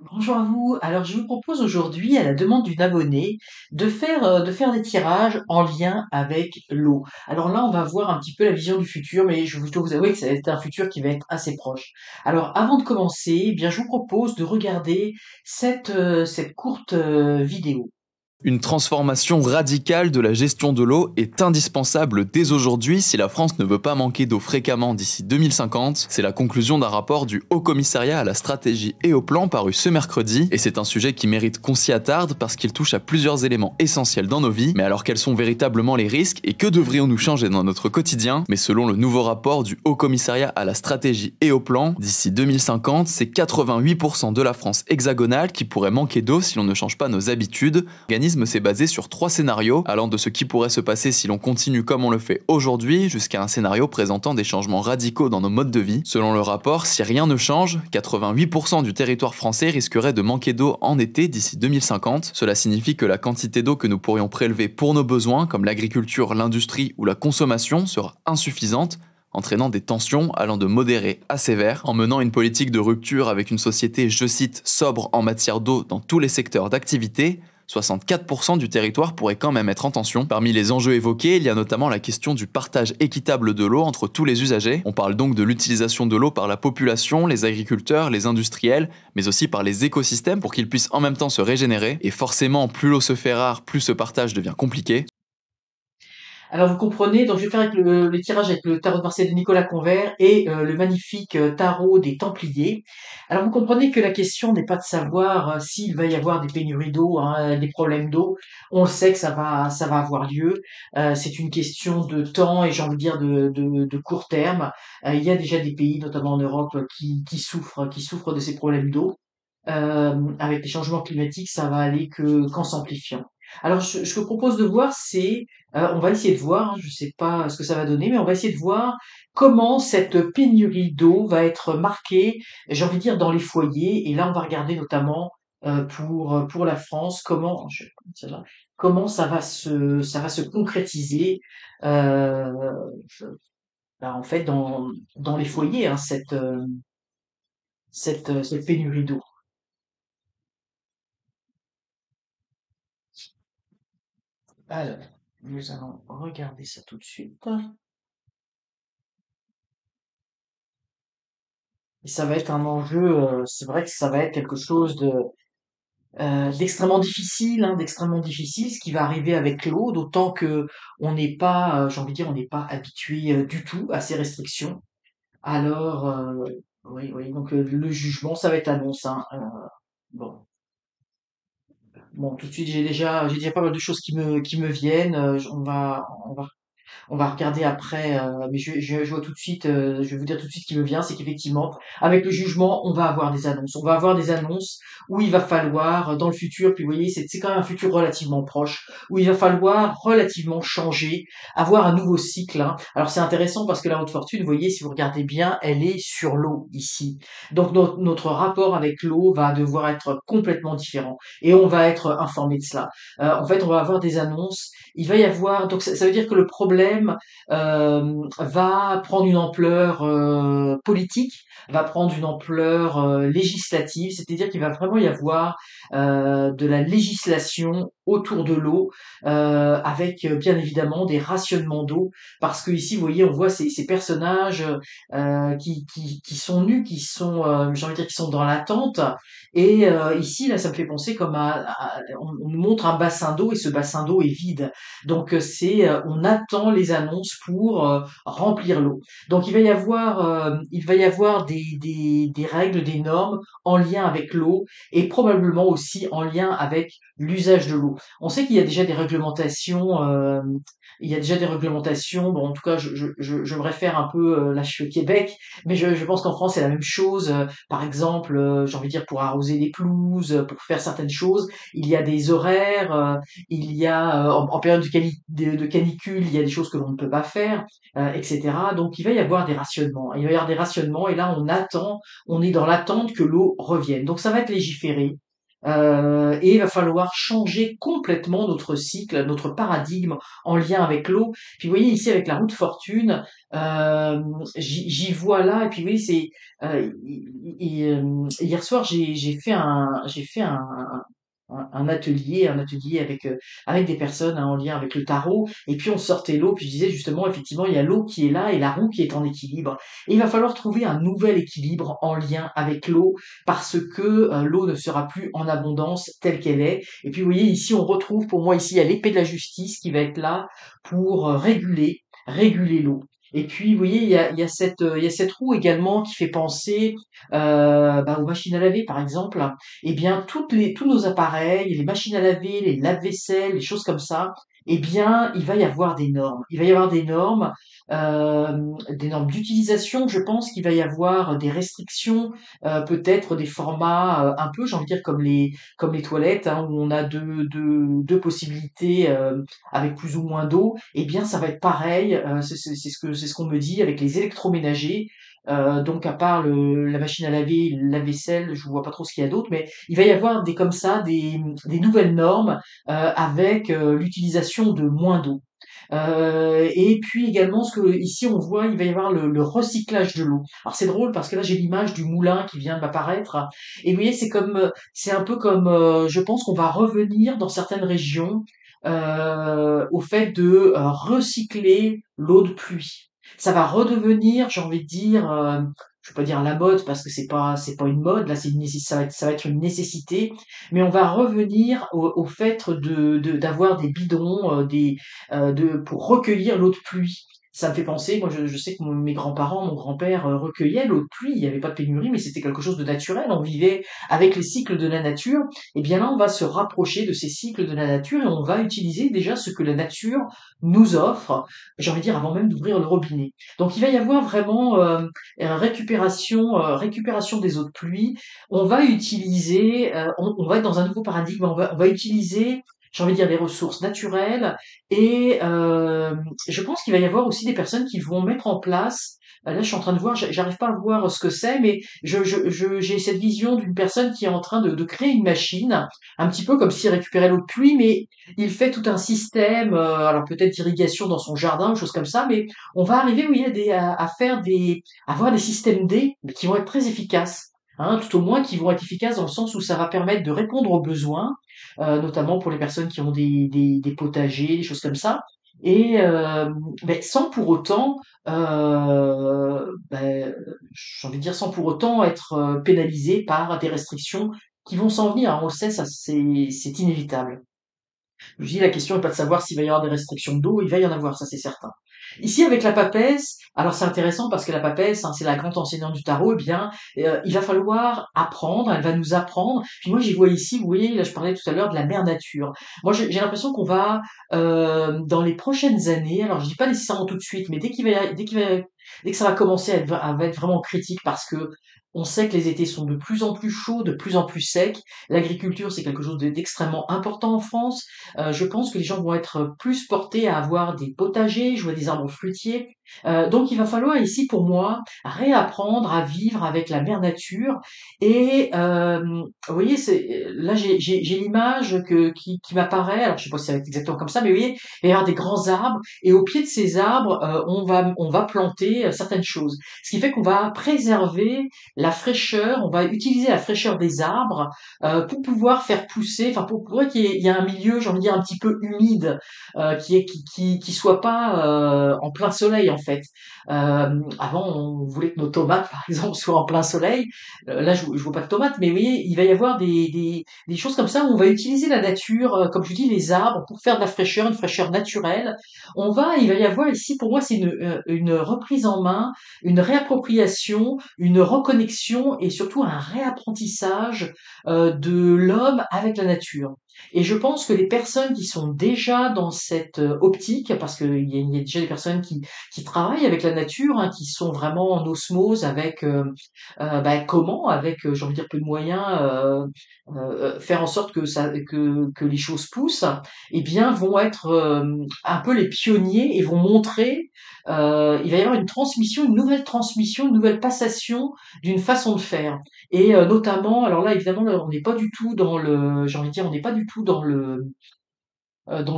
Bonjour à vous. Alors, je vous propose aujourd'hui, à la demande d'une abonnée, de faire des tirages en lien avec l'eau. Alors là, on va voir un petit peu la vision du futur, mais je dois vous avouer que ça va être un futur qui va être assez proche. Alors, avant de commencer, eh bien, je vous propose de regarder cette courte vidéo. Une transformation radicale de la gestion de l'eau est indispensable dès aujourd'hui si la France ne veut pas manquer d'eau fréquemment d'ici 2050. C'est la conclusion d'un rapport du Haut Commissariat à la stratégie et au plan paru ce mercredi. Et c'est un sujet qui mérite qu'on s'y attarde parce qu'il touche à plusieurs éléments essentiels dans nos vies. Mais alors quels sont véritablement les risques et que devrions-nous changer dans notre quotidien? Mais selon le nouveau rapport du Haut Commissariat à la stratégie et au plan, d'ici 2050, c'est 88% de la France hexagonale qui pourrait manquer d'eau si l'on ne change pas nos habitudes. L'organisme s'est basé sur 3 scénarios, allant de ce qui pourrait se passer si l'on continue comme on le fait aujourd'hui, jusqu'à un scénario présentant des changements radicaux dans nos modes de vie. Selon le rapport, si rien ne change, 88% du territoire français risquerait de manquer d'eau en été d'ici 2050. Cela signifie que la quantité d'eau que nous pourrions prélever pour nos besoins, comme l'agriculture, l'industrie ou la consommation, sera insuffisante, entraînant des tensions allant de modérées à sévères, en menant une politique de rupture avec une société, je cite, sobre en matière d'eau dans tous les secteurs d'activité. 64% du territoire pourrait quand même être en tension. Parmi les enjeux évoqués, il y a notamment la question du partage équitable de l'eau entre tous les usagers. On parle donc de l'utilisation de l'eau par la population, les agriculteurs, les industriels, mais aussi par les écosystèmes pour qu'ils puissent en même temps se régénérer. Et forcément, plus l'eau se fait rare, plus ce partage devient compliqué. Alors vous comprenez, donc je vais faire avec le tirage avec le tarot de Marseille de Nicolas Convert et le magnifique tarot des Templiers. Alors vous comprenez que la question n'est pas de savoir s'il va y avoir des pénuries d'eau, hein, des problèmes d'eau. On le sait que ça va avoir lieu. C'est une question de temps et j'ai envie de dire de court terme. Il y a déjà des pays, notamment en Europe, qui souffrent de ces problèmes d'eau. Avec les changements climatiques, ça va aller que qu'en s'amplifiant. Alors, je vous propose de voir, on va essayer de voir, hein, je sais pas ce que ça va donner, mais on va essayer de voir comment cette pénurie d'eau va être marquée, j'ai envie de dire, dans les foyers. Et là, on va regarder notamment pour la France, celle-là, comment ça va se concrétiser euh, en fait dans les foyers, hein, cette pénurie d'eau. Alors, nous allons regarder ça tout de suite. Et ça va être un enjeu, c'est vrai que ça va être quelque chose d'extrêmement difficile, hein, d'extrêmement difficile, ce qui va arriver avec l'eau, d'autant que on n'est pas, j'ai envie de dire, on n'est pas habitué du tout à ces restrictions. Alors, oui, oui, donc le jugement, ça va être annonce, hein. Bon, bon, tout de suite, j'ai déjà pas mal de choses qui me viennent. On va regarder après, mais je vois tout de suite, je vais vous dire tout de suite ce qui me vient, c'est qu'effectivement, avec le jugement, on va avoir des annonces. On va avoir des annonces où il va falloir, dans le futur, puis vous voyez, c'est quand même un futur relativement proche, où il va falloir relativement changer, avoir un nouveau cycle, hein. Alors c'est intéressant parce que la haute fortune, vous voyez, si vous regardez bien, elle est sur l'eau ici. Donc notre rapport avec l'eau va devoir être complètement différent et on va être informé de cela. En fait, on va avoir des annonces. Il va y avoir, donc ça veut dire que le problème va prendre une ampleur politique, va prendre une ampleur législative, c'est-à-dire qu'il va vraiment y avoir de la législation autour de l'eau, avec bien évidemment des rationnements d'eau, parce que ici, vous voyez, on voit ces personnages qui sont nus, j'ai envie de dire, qui sont dans l'attente, et ici, là, ça me fait penser on nous montre un bassin d'eau et ce bassin d'eau est vide. Donc on attend les annonces pour remplir l'eau. Donc il va y avoir des règles, des normes en lien avec l'eau et probablement aussi en lien avec l'usage de l'eau. On sait qu'il y a déjà des réglementations. Il y a déjà des réglementations. Bon, en tout cas, je me réfère un peu. Là, je suis au Québec, mais je pense qu'en France c'est la même chose. Par exemple, j'ai envie de dire pour arroser les pelouses, pour faire certaines choses, il y a des horaires. Il y a en période de canicule, il y a des choses que l'on ne peut pas faire, etc. Donc il va y avoir des rationnements. Il va y avoir des rationnements et là on est dans l'attente que l'eau revienne. Donc ça va être légiféré. Et il va falloir changer complètement notre cycle, notre paradigme en lien avec l'eau. Puis vous voyez ici avec la roue de fortune, j'y vois là, et puis oui, c'est hier soir j'ai fait un atelier avec des personnes hein, en lien avec le tarot, et puis on sortait l'eau, puis je disais justement, effectivement, il y a l'eau qui est là et la roue qui est en équilibre. Et il va falloir trouver un nouvel équilibre en lien avec l'eau, parce que l'eau ne sera plus en abondance telle qu'elle est. Et puis vous voyez, ici on retrouve, pour moi, ici, il y a l'épée de la justice qui va être là pour réguler l'eau. Et puis, vous voyez, il y a cette roue également qui fait penser aux machines à laver, par exemple. Eh bien, tous nos appareils, les machines à laver, les lave-vaisselle, les choses comme ça, eh bien, il va y avoir des normes. Il va y avoir des normes d'utilisation. Je pense qu'il va y avoir des restrictions, peut-être des formats un peu, j'ai envie de dire, comme les toilettes, hein, où on a deux possibilités avec plus ou moins d'eau. Eh bien, ça va être pareil. C'est ce qu'on me dit avec les électroménagers. Donc à part la machine à laver, la vaisselle, je vois pas trop ce qu'il y a d'autre, mais il va y avoir des comme ça des nouvelles normes avec l'utilisation de moins d'eau. Et puis également, ce que ici on voit, il va y avoir le recyclage de l'eau. Alors c'est drôle parce que là j'ai l'image du moulin qui vient de m'apparaître, et vous voyez c'est un peu comme, je pense qu'on va revenir dans certaines régions au fait de recycler l'eau de pluie. Ça va redevenir, j'ai envie de dire, je vais pas dire la mode parce que c'est pas une mode, là ça va être une nécessité, mais on va revenir au fait d'avoir des bidons, pour recueillir l'eau de pluie. Ça me fait penser, moi je sais que mes grands-parents, mon grand-père recueillait l'eau de pluie, il n'y avait pas de pénurie, mais c'était quelque chose de naturel, on vivait avec les cycles de la nature. Et bien là, on va se rapprocher de ces cycles de la nature et on va utiliser déjà ce que la nature nous offre, j'ai envie de dire avant même d'ouvrir le robinet. Donc il va y avoir vraiment récupération des eaux de pluie. On va utiliser, on va être dans un nouveau paradigme, on va utiliser j'ai envie de dire des ressources naturelles et je pense qu'il va y avoir aussi des personnes qui vont mettre en place là je suis en train de voir, j'arrive pas à voir ce que c'est, mais j'ai cette vision d'une personne qui est en train de créer une machine, un petit peu comme s'il récupérait l'eau de pluie, mais il fait tout un système, alors peut-être d'irrigation dans son jardin, ou choses comme ça, mais on va arriver, oui, à faire à avoir des systèmes D, mais qui vont être très efficaces. Hein, tout au moins qui vont être efficaces dans le sens où ça va permettre de répondre aux besoins, notamment pour les personnes qui ont des potagers, des choses comme ça, et mais sans pour autant, j'ai envie de dire sans pour autant être pénalisé par des restrictions qui vont s'en venir. On le sait, ça c'est inévitable. Je dis la question n'est pas de savoir s'il va y avoir des restrictions d'eau, il va y en avoir, ça c'est certain. Ici avec la papesse, alors c'est intéressant parce que la papesse, hein, c'est la grande enseignante du tarot, eh bien, il va falloir apprendre, elle va nous apprendre. Puis moi j'y vois ici, vous voyez, là je parlais tout à l'heure de la mère nature. Moi j'ai l'impression qu'on va dans les prochaines années, alors je dis pas nécessairement tout de suite, mais dès que ça va commencer à être vraiment critique parce que on sait que les étés sont de plus en plus chauds, de plus en plus secs. L'agriculture, c'est quelque chose d'extrêmement important en France. Je pense que les gens vont être plus portés à avoir des potagers, je vois des arbres fruitiers. Donc il va falloir ici pour moi réapprendre à vivre avec la mère nature. Et vous voyez, là j'ai l'image qui m'apparaît. Alors je sais pas si ça va être exactement comme ça, mais vous voyez, il va y avoir des grands arbres et au pied de ces arbres, on va planter certaines choses. Ce qui fait qu'on va préserver la fraîcheur, on va utiliser la fraîcheur des arbres pour pouvoir faire pousser, enfin pour qu'il y ait un milieu, j'ai envie de dire, un petit peu humide, qui soit pas en plein soleil en fait. Avant, on voulait que nos tomates, par exemple, soient en plein soleil. Là, je vois pas de tomates, mais vous voyez, il va y avoir des choses comme ça où on va utiliser la nature, comme je dis, les arbres pour faire de la fraîcheur, une fraîcheur naturelle. Il va y avoir ici, pour moi, c'est une reprise en main, une réappropriation, une reconnexion et surtout un réapprentissage de l'homme avec la nature. Et je pense que les personnes qui sont déjà dans cette optique, parce qu'il y a déjà des personnes qui travaillent avec la nature, hein, qui sont vraiment en osmose avec comment, avec j'ai envie de dire peu de moyens, faire en sorte que les choses poussent, eh bien vont être un peu les pionniers et vont montrer. Il va y avoir une transmission, une nouvelle passation d'une façon de faire. Et notamment, alors là évidemment, là, on n'est pas du tout dans le, j'ai envie de dire, on n'est pas du tout dans le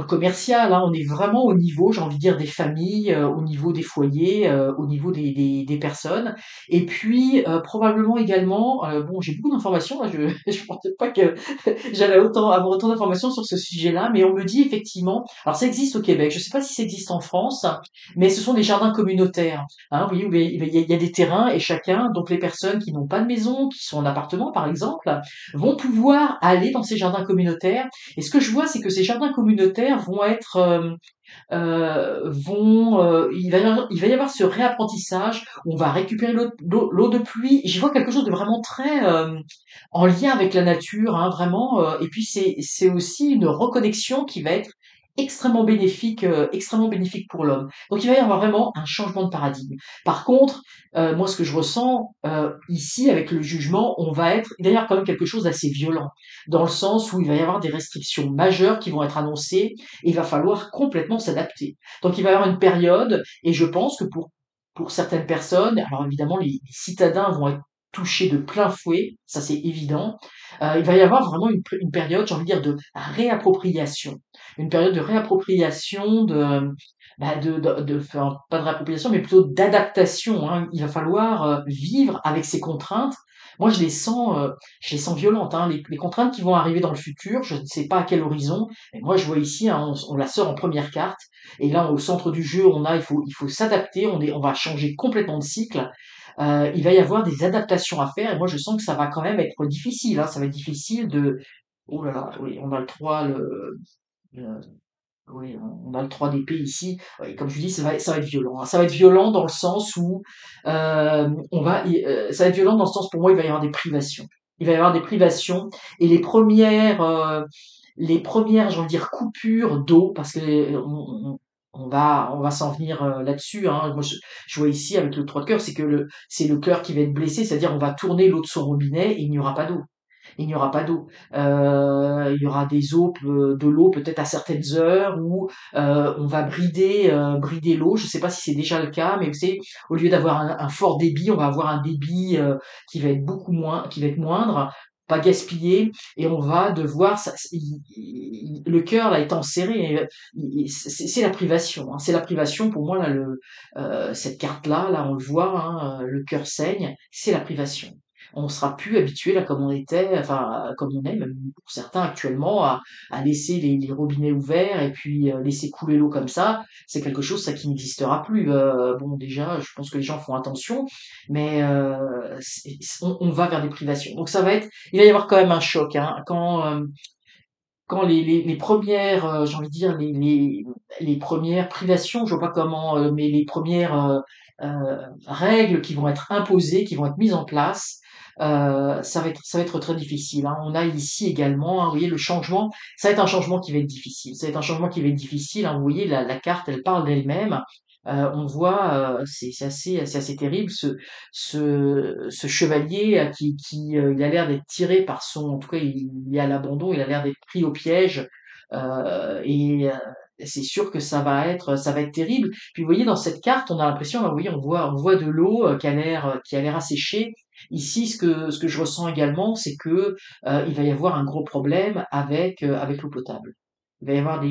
commercial, hein, on est vraiment au niveau, j'ai envie de dire, des familles, au niveau des foyers, au niveau des personnes. Et puis probablement également, bon, j'ai beaucoup d'informations, là, je je pensais pas que j'allais autant avoir autant d'informations sur ce sujet-là, mais on me dit effectivement, alors ça existe au Québec, je sais pas si ça existe en France, mais ce sont des jardins communautaires. Hein, vous voyez, où il y a des terrains et chacun, donc les personnes qui n'ont pas de maison, qui sont en appartement par exemple, vont pouvoir aller dans ces jardins communautaires. Et ce que je vois, c'est que ces jardins communautaires vont être, il va y avoir ce réapprentissage où on va récupérer l'eau de pluie. J'y vois quelque chose de vraiment très en lien avec la nature, hein, vraiment. Et puis c'est aussi une reconnexion qui va être extrêmement bénéfique pour l'homme. Donc il va y avoir vraiment un changement de paradigme. Par contre, moi ce que je ressens ici avec le jugement, on va être d'ailleurs quand même quelque chose d'assez violent, dans le sens où il va y avoir des restrictions majeures qui vont être annoncées et il va falloir complètement s'adapter. Donc il va y avoir une période, et je pense que pour certaines personnes, alors évidemment les citadins vont être touchés de plein fouet, ça c'est évident, il va y avoir vraiment une période, j'ai envie de dire, de réappropriation. Une période de réappropriation, enfin, pas de réappropriation, mais plutôt d'adaptation, hein. Il va falloir vivre avec ces contraintes. Moi, je les sens violentes, hein. Les contraintes qui vont arriver dans le futur, je ne sais pas à quel horizon, mais moi, je vois ici, hein, on la sort en première carte, et là, au centre du jeu, il faut s'adapter, on va changer complètement de cycle. Il va y avoir des adaptations à faire, et moi, je sens que ça va quand même être difficile, hein. Ça va être difficile de, oh là là, oui, on a le 3, le- oui, on a le 3 d'épée ici. Oui, comme je dis, ça va être violent, hein. Ça va être violent dans le sens où ça va être violent dans le sens, pour moi, il va y avoir des privations. Il va y avoir des privations et les premières, j'ai envie de dire, coupures d'eau, parce que on va s'en venir là-dessus, hein. Moi, je vois ici avec le 3 de cœur, c'est le cœur qui va être blessé, c'est-à-dire on va tourner l'eau de son robinet et il n'y aura pas d'eau. Il n'y aura pas d'eau. Il y aura de l'eau peut-être à certaines heures où on va brider l'eau. Je ne sais pas si c'est déjà le cas, mais vous savez, au lieu d'avoir un fort débit, on va avoir un débit qui va être qui va être moindre, pas gaspillé, et on va devoir, le cœur là étant serré, c'est la privation, hein. C'est la privation pour moi là, cette carte là, on le voit, hein, le cœur saigne, c'est la privation. On sera plus habitué là comme on était, enfin comme on est même pour certains actuellement à laisser les robinets ouverts et puis laisser couler l'eau comme ça. C'est quelque chose ça qui n'existera plus. Bon déjà, je pense que les gens font attention, mais on va vers des privations. Donc il va y avoir quand même un choc, hein, quand les premières, j'ai envie de dire les premières privations, je vois pas comment, mais les premières règles qui vont être imposées, qui vont être mises en place, ça va être très difficile, hein. On a ici également, hein, vous voyez, le changement, ça va être un changement qui va être difficile. Ça va être un changement qui va être difficile, hein. Vous voyez, la carte, elle parle d'elle-même. On voit, c'est assez terrible, ce chevalier il a l'air d'être tiré par en tout cas, il est à l'abandon, il a l'air d'être pris au piège, et c'est sûr que ça va être terrible. Puis vous voyez, dans cette carte, on a l'impression, là, vous voyez, on voit de l'eau qui a l'air asséchée. Ici, ce que je ressens également, c'est que il va y avoir un gros problème avec l'eau potable. Il va y avoir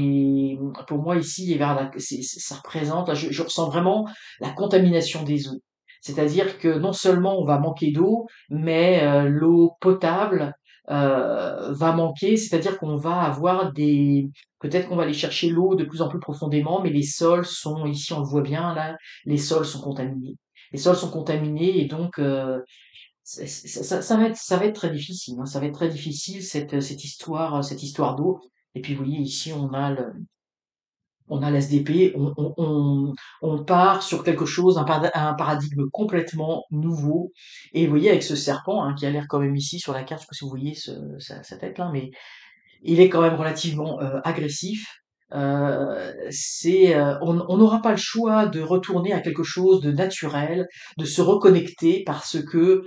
pour moi ici, il va y avoir ça représente, là, je ressens vraiment la contamination des eaux. C'est-à-dire que non seulement on va manquer d'eau, mais l'eau potable va manquer, c'est-à-dire qu'on va avoir peut-être qu'on va aller chercher l'eau de plus en plus profondément, mais les sols sont, ici on le voit bien là, les sols sont contaminés. Les sols sont contaminés et donc ça va être très difficile, hein. Ça va être très difficile cette histoire d'eau. Et puis vous voyez ici on a l'SDP, on part sur quelque chose, un paradigme complètement nouveau. Et vous voyez avec ce serpent, hein, qui a l'air quand même ici sur la carte, je sais pas si vous voyez sa tête là, mais il est quand même relativement agressif. On n'aura pas le choix de retourner à quelque chose de naturel, de se reconnecter parce que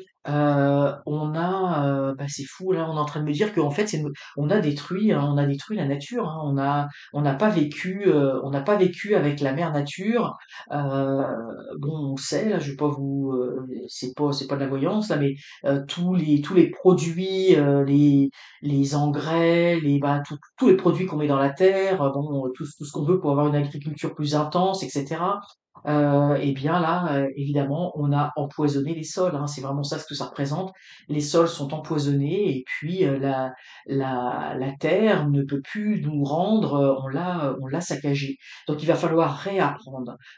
c'est fou là, on est en train de me dire qu'en fait on a détruit la nature, hein, on n'a pas vécu, on n'a pas vécu avec la mère nature. Euh, bon, on sait là, je vais pas vous, c'est pas de la voyance là, mais tous les produits, les engrais, tous les produits qu'on met dans la terre, bon, tout ce qu'on veut pour avoir une agriculture plus intense, etc. Et bien là, évidemment, on a empoisonné les sols, hein, c'est vraiment ça ce que ça représente. Les sols sont empoisonnés et puis la terre ne peut plus nous rendre, on l'a saccagée. Donc il va falloir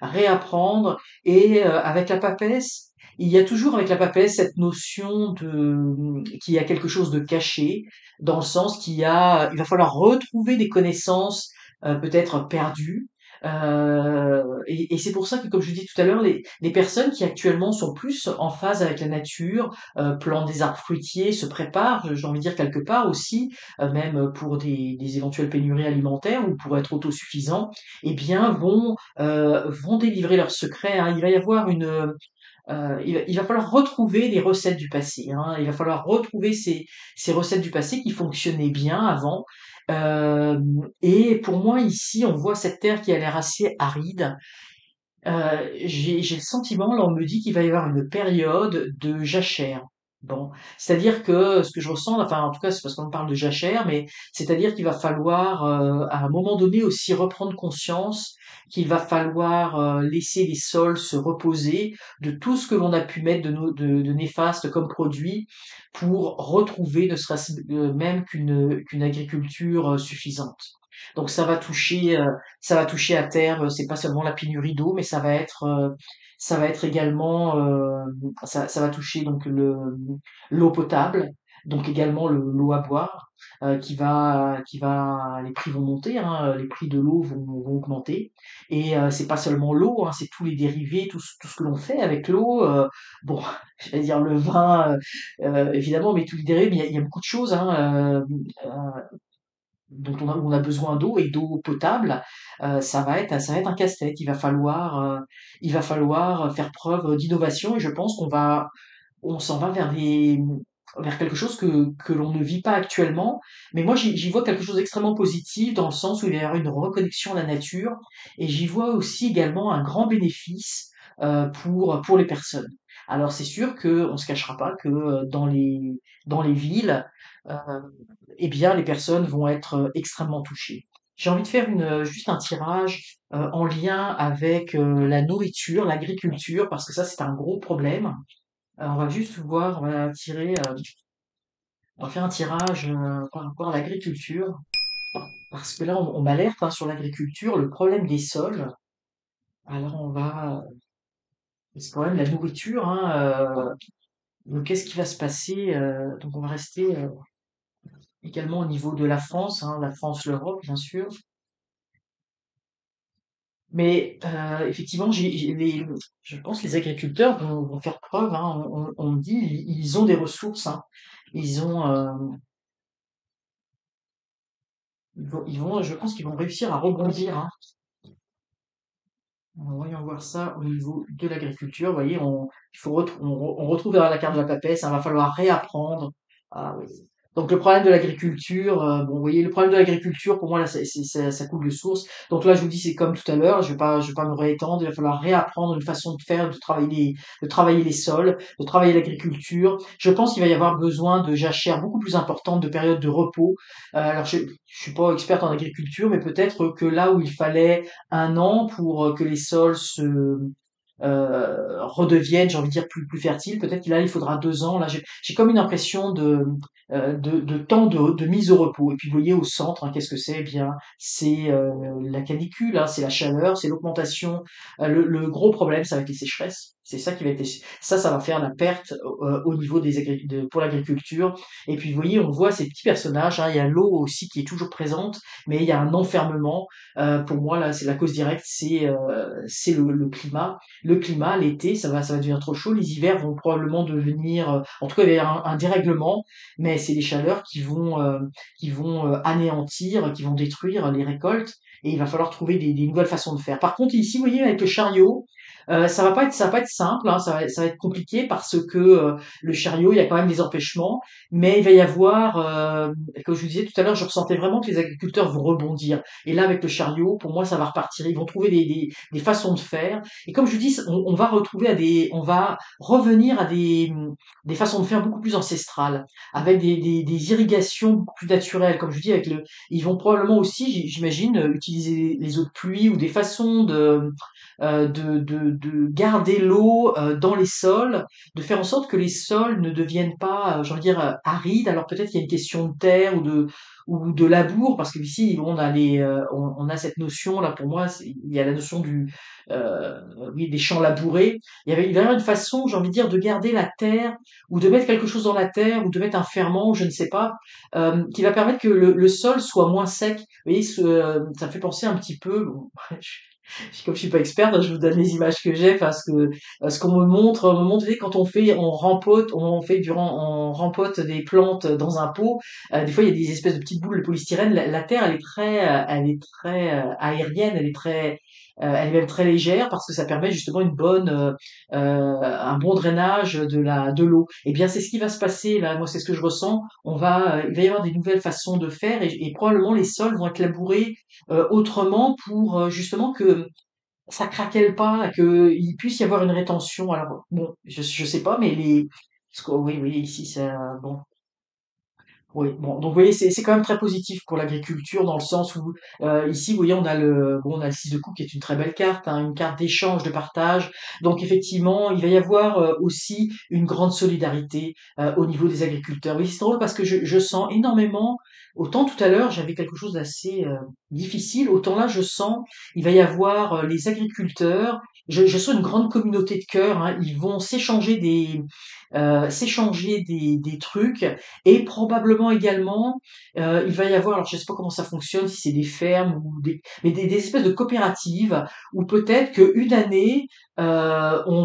réapprendre et avec la papesse, il y a toujours avec la papesse cette notion qu'il y a quelque chose de caché, dans le sens il va falloir retrouver des connaissances peut-être perdues. Et c'est pour ça que, comme je dis tout à l'heure, les personnes qui actuellement sont plus en phase avec la nature, plantent des arbres fruitiers, se préparent, j'ai envie de dire quelque part aussi, même pour des éventuelles pénuries alimentaires ou pour être autosuffisants, eh bien vont délivrer leurs secrets, hein. Il va y avoir il va falloir retrouver les recettes du passé, hein. Il va falloir retrouver ces recettes du passé qui fonctionnaient bien avant. Et pour moi, ici, on voit cette terre qui a l'air assez aride. J'ai le sentiment, là, on me dit qu'il va y avoir une période de jachère. Bon, c'est-à-dire que ce que je ressens, enfin, en tout cas, c'est parce qu'on parle de jachère, mais c'est-à-dire qu'il va falloir, à un moment donné aussi reprendre conscience qu'il va falloir laisser les sols se reposer de tout ce que l'on a pu mettre de néfaste comme produit pour retrouver ne serait-ce même qu'une agriculture suffisante. Donc ça va toucher à terme, c'est pas seulement la pénurie d'eau, mais ça va être également, ça va toucher donc l'eau potable, donc également l'eau à boire, les prix vont monter, hein, les prix de l'eau vont augmenter. Et c'est pas seulement l'eau, hein, c'est tous les dérivés, tout ce que l'on fait avec l'eau. Bon, je vais dire le vin, évidemment, mais tous les dérivés, mais il y a beaucoup de choses, hein, où on a besoin d'eau et d'eau potable, ça va être un casse-tête. Il va falloir faire preuve d'innovation et je pense on s'en va vers quelque chose que l'on ne vit pas actuellement. Mais moi, j'y vois quelque chose d'extrêmement positif dans le sens où il va y avoir une reconnexion à la nature et j'y vois aussi également un grand bénéfice pour les personnes. Alors c'est sûr que on se cachera pas que dans les villes, euh, eh bien, les personnes vont être extrêmement touchées. J'ai envie de faire juste un tirage en lien avec la nourriture, l'agriculture, parce que ça, c'est un gros problème. On va juste voir, on va faire un tirage par rapport à l'agriculture, parce que là, on m'alerte hein, sur l'agriculture, le problème des sols. Alors, c'est quand même la nourriture, hein, donc, qu'est-ce qui va se passer donc, on va rester également au niveau de la France, hein, la France, l'Europe, bien sûr. Mais effectivement, je pense que les agriculteurs vont faire preuve, hein, on me dit, ils ont des ressources, hein. Ils ont, je pense qu'ils vont réussir à rebondir, hein. Voyons voir ça au niveau de l'agriculture. Vous voyez, on retrouve dans la carte de la papesse, il va falloir réapprendre. Ah oui. Donc le problème de l'agriculture, bon, vous voyez, le problème de l'agriculture, pour moi, là, ça coule de source. Donc là, je vous dis, c'est comme tout à l'heure, je vais pas me réétendre, il va falloir réapprendre une façon de faire, de travailler les sols, de travailler l'agriculture. Je pense qu'il va y avoir besoin de jachères beaucoup plus importantes, de périodes de repos. Alors, je suis pas experte en agriculture, mais peut-être que là où il fallait un an pour que les sols se redeviennent, j'ai envie de dire, plus fertiles. Peut-être que là, il faudra 2 ans. Là, j'ai comme une impression de temps de mise au repos. Et puis, vous voyez, au centre, hein, qu'est-ce que c'est? Eh bien, c'est la canicule, hein, c'est la chaleur, c'est l'augmentation. Le gros problème, ça va être les sécheresses. C'est ça qui va être ça va faire la perte au niveau pour l'agriculture. Et puis, vous voyez, on voit ces petits personnages, hein. Il y a l'eau aussi qui est toujours présente, mais il y a un enfermement. Pour moi, là, c'est la cause directe, c'est le climat. Le climat, l'été, ça va devenir trop chaud. Les hivers vont probablement devenir, en tout cas, il va y avoir un dérèglement, mais c'est les chaleurs qui vont anéantir, qui vont détruire les récoltes. Et il va falloir trouver des nouvelles façons de faire. Par contre, ici, vous voyez, avec le chariot, ça va pas être simple, hein, ça va être compliqué parce que le chariot, il y a quand même des empêchements, mais il va y avoir, comme je vous disais tout à l'heure, je ressentais vraiment que les agriculteurs vont rebondir. Et là, avec le chariot, pour moi, ça va repartir. Ils vont trouver des façons de faire. Et comme je vous dis, on va retrouver on va revenir à des façons de faire beaucoup plus ancestrales, avec des irrigations beaucoup plus naturelles. Comme je vous dis, ils vont probablement aussi, j'imagine, utiliser les eaux de pluie ou des façons de garder l'eau dans les sols, de faire en sorte que les sols ne deviennent pas, j'ai envie de dire, arides. Alors peut-être qu'il y a une question de terre ou de labour, parce que ici on a cette notion là pour moi, il y a la notion oui, des champs labourés. Il va y avoir une façon, j'ai envie de dire, de garder la terre ou de mettre quelque chose dans la terre ou de mettre un ferment, je ne sais pas, qui va permettre que le sol soit moins sec. Vous voyez, ça me fait penser un petit peu. Bon, comme je suis pas experte, je vous donne les images que j'ai, parce que ce qu'on me montre, vous savez, quand on rempote des plantes dans un pot, des fois il y a des espèces de petites boules de polystyrène. La terre, elle est très aérienne, elle est même très légère parce que ça permet justement un bon drainage de l'eau. Et bien, c'est ce qui va se passer là. Moi, c'est ce que je ressens. Il va y avoir des nouvelles façons de faire et probablement les sols vont être labourés autrement pour justement que ça craquelle pas, qu'il puisse y avoir une rétention. Alors bon, je sais pas, mais oui, oui, ici ça, bon, oui, bon, donc vous voyez, c'est quand même très positif pour l'agriculture dans le sens où ici, vous voyez, on a le 6 de coupe qui est une très belle carte, hein, une carte d'échange, de partage. Donc effectivement, il va y avoir aussi une grande solidarité au niveau des agriculteurs. Oui, c'est drôle parce que je sens énormément. Autant tout à l'heure, j'avais quelque chose d'assez difficile, autant là, je sens il va y avoir les agriculteurs. Je sens une grande communauté de cœur, hein. Ils vont s'échanger des trucs et probablement également, il va y avoir, alors je sais pas comment ça fonctionne, si c'est des fermes ou des espèces de coopératives où peut-être qu'une année, les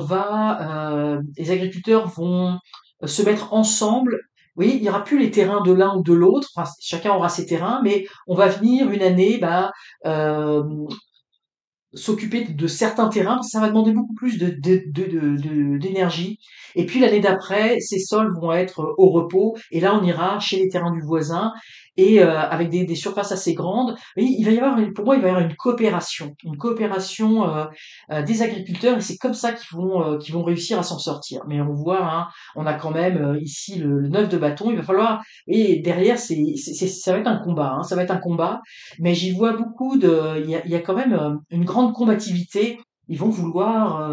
agriculteurs vont se mettre ensemble. Oui, il n'y aura plus les terrains de l'un ou de l'autre, enfin, chacun aura ses terrains, mais on va venir une année, euh, s'occuper de certains terrains, ça va demander beaucoup plus d'énergie. Et puis l'année d'après, ces sols vont être au repos, et là on ira chez les terrains du voisin, et avec des surfaces assez grandes. Et il va y avoir, pour moi, il va y avoir une coopération des agriculteurs, et c'est comme ça qu'ils vont réussir à s'en sortir. Mais on voit, hein, on a quand même ici le 9 de bâton, il va falloir, et derrière, ça va être un combat, hein, ça va être un combat, mais j'y vois il y a quand même une grande combativité. Ils vont vouloir,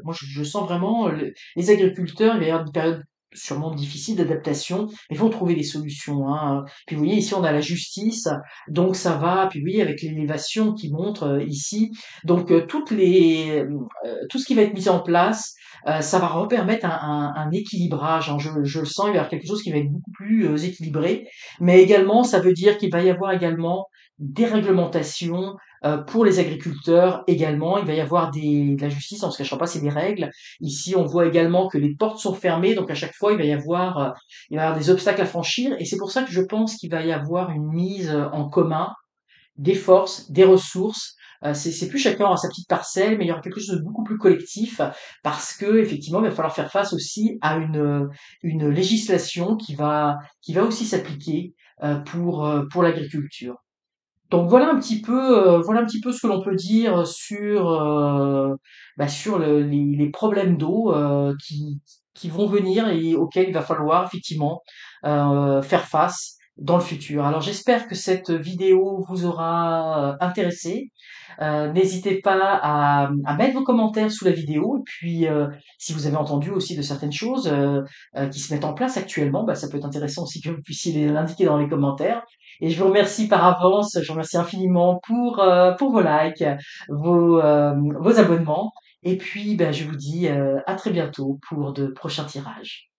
moi je sens vraiment les agriculteurs, il va y avoir une période sûrement difficile d'adaptation, mais ils vont trouver des solutions, hein. Puis vous voyez ici on a la justice, donc ça va. Puis vous voyez avec l'élévation qui montre ici, donc tout ce qui va être mis en place, ça va repermettre un équilibrage, hein. Je le sens, il va y avoir quelque chose qui va être beaucoup plus équilibré, mais également ça veut dire qu'il va y avoir également des réglementations pour les agriculteurs également. Il va y avoir de la justice, on ne se cachera pas, c'est des règles. Ici, on voit également que les portes sont fermées, donc à chaque fois, il va y avoir des obstacles à franchir. Et c'est pour ça que je pense qu'il va y avoir une mise en commun des forces, des ressources. C'est plus chacun aura sa petite parcelle, mais il y aura quelque chose de beaucoup plus collectif parce que effectivement, il va falloir faire face aussi à une législation qui va aussi s'appliquer pour l'agriculture. Donc voilà un petit peu ce que l'on peut dire sur les problèmes d'eau qui vont venir et auxquels il va falloir effectivement faire face dans le futur. Alors j'espère que cette vidéo vous aura intéressé. N'hésitez pas à mettre vos commentaires sous la vidéo et puis si vous avez entendu aussi de certaines choses qui se mettent en place actuellement, ça peut être intéressant aussi que vous puissiez l'indiquer dans les commentaires. Et je vous remercie par avance, je vous remercie infiniment pour vos likes, vos abonnements. Et puis, ben, je vous dis à très bientôt pour de prochains tirages.